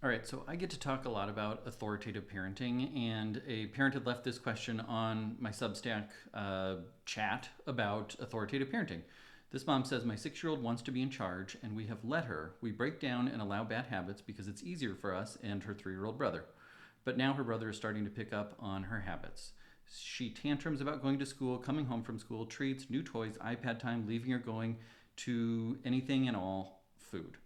All right, so I get to talk a lot about authoritative parenting, and a parent had left this question on my Substack chat about authoritative parenting. This mom says, my 6-year-old wants to be in charge, and we have let her. We break down and allow bad habits because it's easier for us and her 3-year-old brother. But now her brother is starting to pick up on her habits. She tantrums about going to school, coming home from school, treats, new toys, iPad time, leaving or going to anything and all food.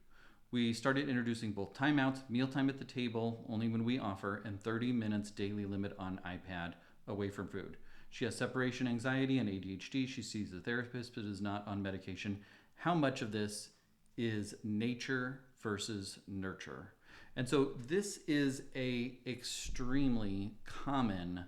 We started introducing both timeouts, mealtime at the table, only when we offer, and 30 minutes daily limit on iPad away from food. She has separation anxiety and ADHD. She sees a therapist but is not on medication. How much of this is nature versus nurture? And so this is a extremely common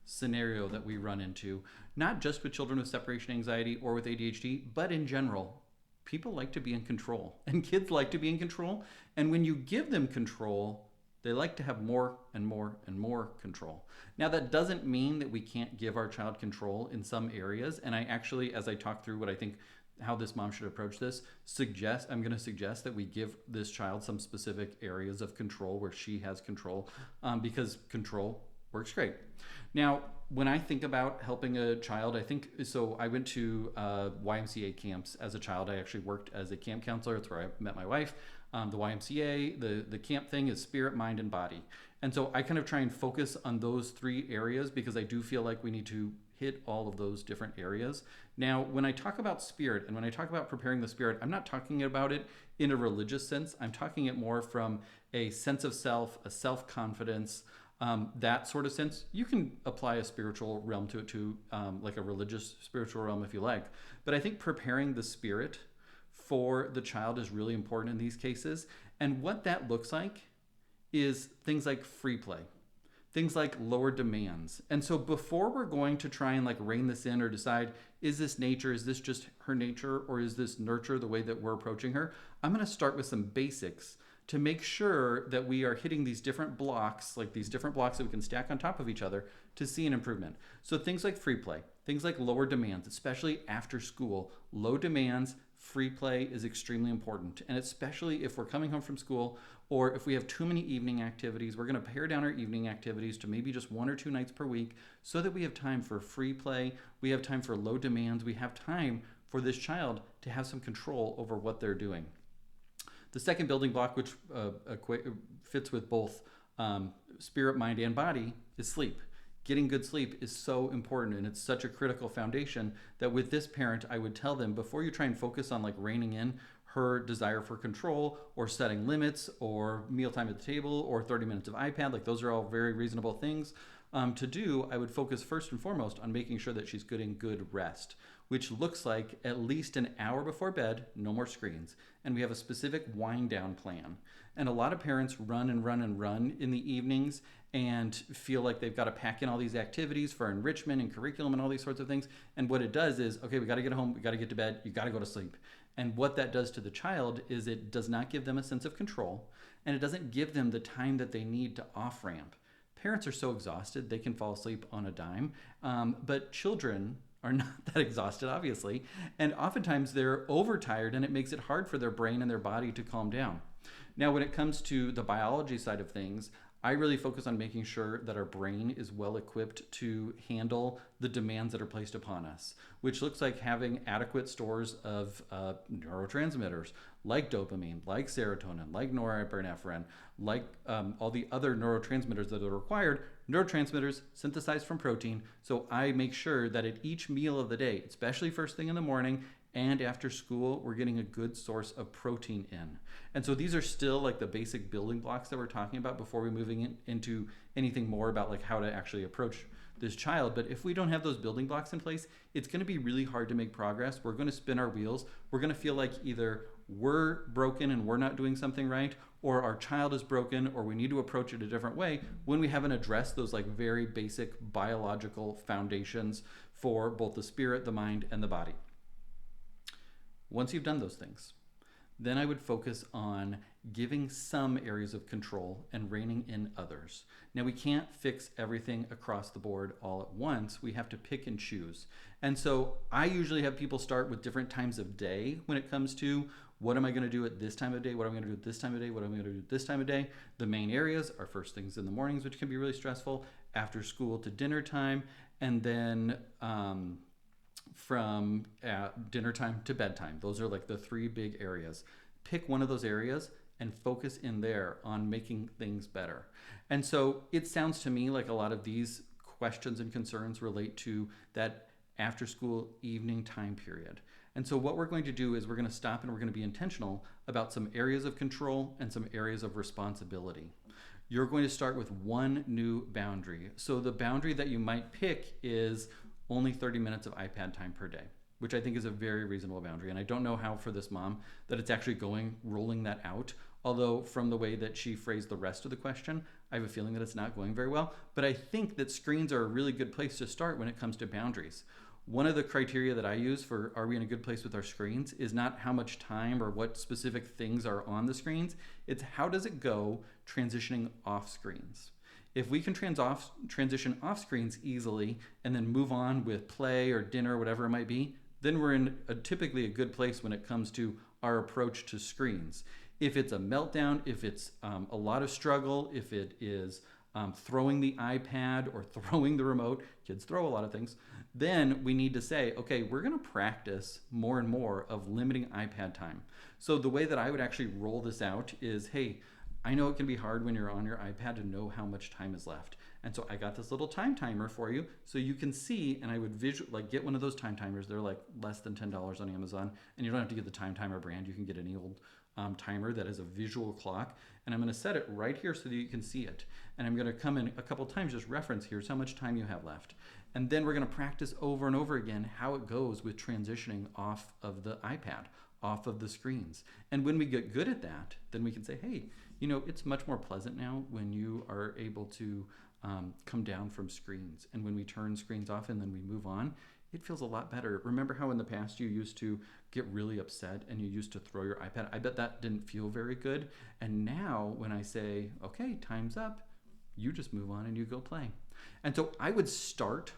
scenario that we run into, not just with children with separation anxiety or with ADHD, but in general. People like to be in control, and kids like to be in control. And when you give them control, they like to have more and more and more control. Now, that doesn't mean that we can't give our child control in some areas. And I actually, as I talk through what I think how this mom should approach this, I'm going to suggest that we give this child some specific areas of control where she has control, because control works great. Now, when I think about helping a child, I went to YMCA camps as a child. I actually worked as a camp counselor. That's where I met my wife. The YMCA, the camp thing is spirit, mind, and body. And so I kind of try and focus on those 3 areas because I do feel like we need to hit all of those different areas. Now, when I talk about spirit and when I talk about preparing the spirit, I'm not talking about it in a religious sense. I'm talking it more from a sense of self, a self-confidence, that sort of sense. You can apply a spiritual realm to it too, like a religious spiritual realm if you like. But I think preparing the spirit for the child is really important in these cases. And what that looks like is things like free play, things like lower demands. And so before we're going to try and like rein this in or decide, is this nature, is this just her nature, or is this nurture the way that we're approaching her? I'm going to start with some basics to make sure that we are hitting these different blocks, that we can stack on top of each other to see an improvement. So things like free play, things like lower demands, especially after school. Low demands, free play is extremely important. And especially if we're coming home from school or if we have too many evening activities, we're going to pare down our evening activities to maybe just 1 or 2 nights per week so that we have time for free play, we have time for low demands, we have time for this child to have some control over what they're doing. The second building block, which fits with both spirit, mind, and body, is sleep. Getting good sleep is so important, and it's such a critical foundation that with this parent, I would tell them before you try and focus on like reining in her desire for control or setting limits or mealtime at the table or 30 minutes of iPad, like those are all very reasonable things to do. I would focus first and foremost on making sure that she's getting good rest, which looks like at least an hour before bed, no more screens. And we have a specific wind down plan. And a lot of parents run and run and run in the evenings and feel like they've got to pack in all these activities for enrichment and curriculum and all these sorts of things. And what it does is, okay, we got to get home, we got to get to bed, you got to go to sleep. And what that does to the child is it does not give them a sense of control, and it doesn't give them the time that they need to off ramp. Parents are so exhausted, they can fall asleep on a dime, but children are not that exhausted, obviously, and oftentimes they're overtired, and it makes it hard for their brain and their body to calm down. Now, when it comes to the biology side of things, I really focus on making sure that our brain is well equipped to handle the demands that are placed upon us, which looks like having adequate stores of neurotransmitters like dopamine, like serotonin, like norepinephrine, like all the other neurotransmitters that are required. Neurotransmitters synthesized from protein. So I make sure that at each meal of the day, especially first thing in the morning and after school, we're getting a good source of protein in. And so these are still like the basic building blocks that we're talking about before we're moving into anything more about like how to actually approach this child. But if we don't have those building blocks in place, it's going to be really hard to make progress. We're going to spin our wheels. We're going to feel like either we're broken and we're not doing something right, or our child is broken, or we need to approach it a different way when we haven't addressed those like very basic biological foundations for both the spirit, the mind, and the body. Once you've done those things, then I would focus on giving some areas of control and reining in others. Now, we can't fix everything across the board all at once. We have to pick and choose. And so I usually have people start with different times of day when it comes to What am I going to do at this time of day? What am I going to do at this time of day? What am I going to do at this time of day? The main areas are first things in the mornings, which can be really stressful, after school to dinner time, and then from dinner time to bedtime. Those are like the three big areas. Pick one of those areas and focus in there on making things better. And so it sounds to me like a lot of these questions and concerns relate to that after school evening time period. And so what we're going to do is we're going to stop and we're going to be intentional about some areas of control and some areas of responsibility. You're going to start with one new boundary. So the boundary that you might pick is only 30 minutes of iPad time per day, which I think is a very reasonable boundary. And I don't know how for this mom that it's actually rolling that out. Although from the way that she phrased the rest of the question, I have a feeling that it's not going very well. But I think that screens are a really good place to start when it comes to boundaries. One of the criteria that I use for are we in a good place with our screens is not how much time or what specific things are on the screens. It's how does it go transitioning off screens. If we can transition off screens easily and then move on with play or dinner or whatever it might be, then we're in typically a good place when it comes to our approach to screens. If it's a meltdown, if it's a lot of struggle, if it is throwing the iPad or throwing the remote, kids throw a lot of things, then we need to say, okay, we're going to practice more and more of limiting iPad time. So the way that I would actually roll this out is, hey, I know it can be hard when you're on your iPad to know how much time is left. And so I got this little time timer for you so you can see, and I would get one of those time timers. They're like less than $10 on Amazon, and you don't have to get the time timer brand. You can get any old timer that has a visual clock, and I'm going to set it right here so that you can see it. And I'm going to come in a couple times, just reference here's how much time you have left. And then we're going to practice over and over again how it goes with transitioning off of the iPad, off of the screens. And when we get good at that, then we can say, hey, you know, it's much more pleasant now when you are able to come down from screens. And when we turn screens off and then we move on, it feels a lot better. Remember how in the past you used to get really upset and you used to throw your iPad? I bet that didn't feel very good. And now when I say, okay, time's up, you just move on and you go play. And so I would start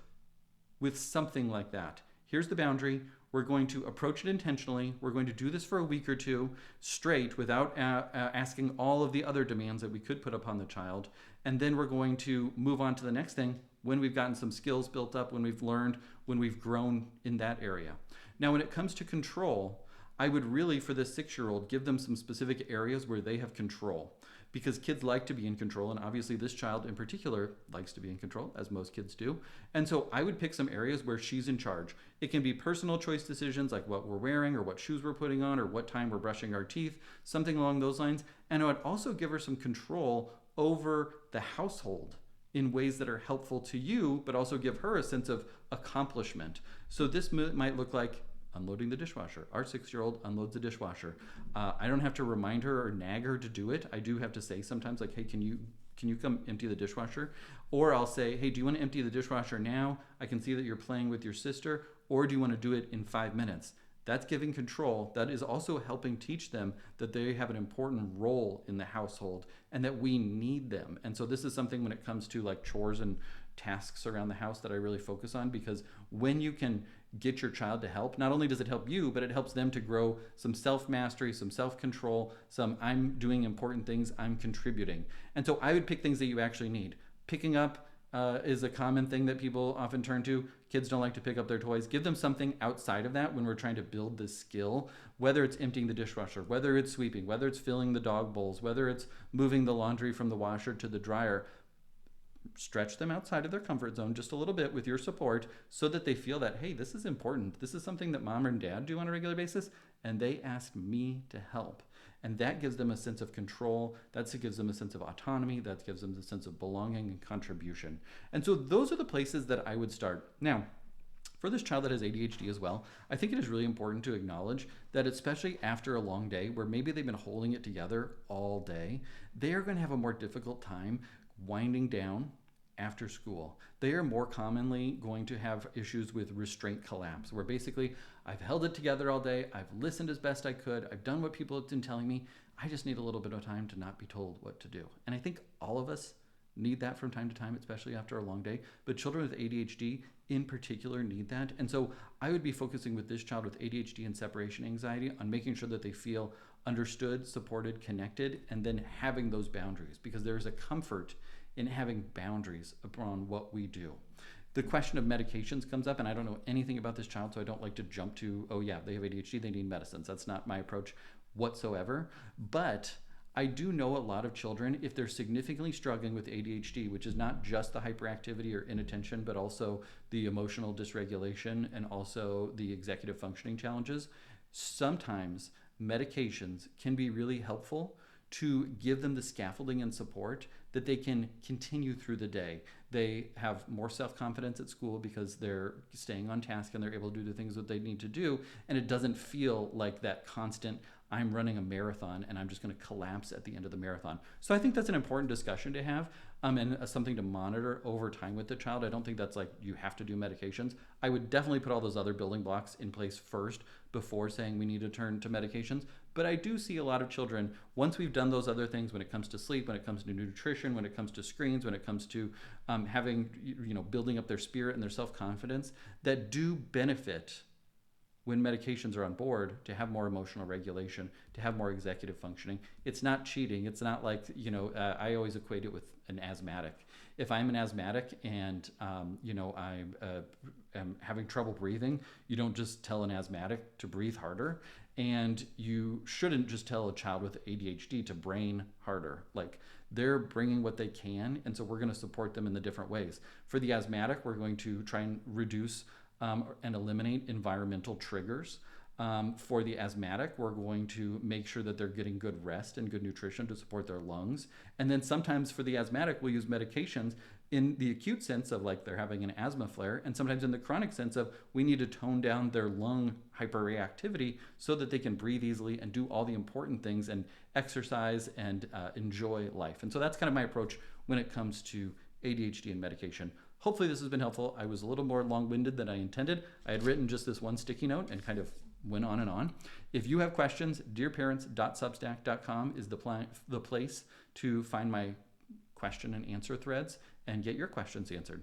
with something like that. Here's the boundary. We're going to approach it intentionally. We're going to do this for a week or two straight without asking all of the other demands that we could put upon the child. And then we're going to move on to the next thing when we've gotten some skills built up, when we've learned, when we've grown in that area. Now, when it comes to control, I would really, for this 6-year-old, give them some specific areas where they have control. Because kids like to be in control, and obviously this child in particular likes to be in control, as most kids do. And so I would pick some areas where she's in charge. It can be personal choice decisions like what we're wearing or what shoes we're putting on or what time we're brushing our teeth, something along those lines. And I would also give her some control over the household in ways that are helpful to you, but also give her a sense of accomplishment. So this might look like unloading the dishwasher. Our 6-year-old unloads the dishwasher. I don't have to remind her or nag her to do it. I do have to say sometimes like, hey, can you come empty the dishwasher? Or I'll say, hey, do you want to empty the dishwasher now? I can see that you're playing with your sister. Or do you want to do it in 5 minutes? That's giving control. That is also helping teach them that they have an important role in the household and that we need them. And so this is something when it comes to like chores and tasks around the house that I really focus on, because when you can get your child to help, not only does it help you, but it helps them to grow some self-mastery, some self-control, some I'm doing important things, I'm contributing. And so I would pick things that you actually need. Picking up is a common thing that people often turn to. Kids don't like to pick up their toys. Give them something outside of that when we're trying to build this skill, whether it's emptying the dishwasher, whether it's sweeping, whether it's filling the dog bowls, whether it's moving the laundry from the washer to the dryer. Stretch them outside of their comfort zone just a little bit with your support so that they feel that, hey, this is important. This is something that mom and dad do on a regular basis, and they ask me to help. And that gives them a sense of control. That gives them a sense of autonomy. That gives them a sense of belonging and contribution. And so those are the places that I would start. Now, for this child that has ADHD as well, I think it is really important to acknowledge that especially after a long day where maybe they've been holding it together all day, they are going to have a more difficult time winding down after school. They are more commonly going to have issues with restraint collapse, where basically I've held it together all day, I've listened as best I could, I've done what people have been telling me, I just need a little bit of time to not be told what to do. And I think all of us need that from time to time, especially after a long day. But children with ADHD in particular need that. And so I would be focusing with this child with ADHD and separation anxiety on making sure that they feel understood, supported, connected, and then having those boundaries, because there is a comfort in having boundaries upon what we do. The question of medications comes up, and I don't know anything about this child, so I don't like to jump to, oh yeah, they have ADHD, they need medicines. That's not my approach whatsoever. But I do know a lot of children, if they're significantly struggling with ADHD, which is not just the hyperactivity or inattention, but also the emotional dysregulation and also the executive functioning challenges, sometimes medications can be really helpful to give them the scaffolding and support that they can continue through the day. They have more self-confidence at school because they're staying on task and they're able to do the things that they need to do. And it doesn't feel like that constant, I'm running a marathon and I'm just going to collapse at the end of the marathon. So I think that's an important discussion to have, and something to monitor over time with the child. I don't think that's like you have to do medications. I would definitely put all those other building blocks in place first before saying we need to turn to medications. But I do see a lot of children, once we've done those other things, when it comes to sleep, when it comes to nutrition, when it comes to screens, when it comes to having, building up their spirit and their self-confidence, that do benefit when medications are on board to have more emotional regulation, to have more executive functioning. It's not cheating. It's not like, I always equate it with an asthmatic. If I'm an asthmatic and, I'm having trouble breathing, you don't just tell an asthmatic to breathe harder. And you shouldn't just tell a child with ADHD to brain harder. Like, they're bringing what they can, and so we're going to support them in the different ways. For the asthmatic, we're going to try and reduce and eliminate environmental triggers. For the asthmatic, we're going to make sure that they're getting good rest and good nutrition to support their lungs. And then sometimes for the asthmatic, we'll use medications in the acute sense of like they're having an asthma flare, and sometimes in the chronic sense of we need to tone down their lung hyperreactivity so that they can breathe easily and do all the important things and exercise and enjoy life. And so that's kind of my approach when it comes to ADHD and medication. Hopefully this has been helpful. I was a little more long-winded than I intended. I had written just this one sticky note and kind of went on and on. If you have questions, dearparents.substack.com is the place to find my question and answer threads and get your questions answered.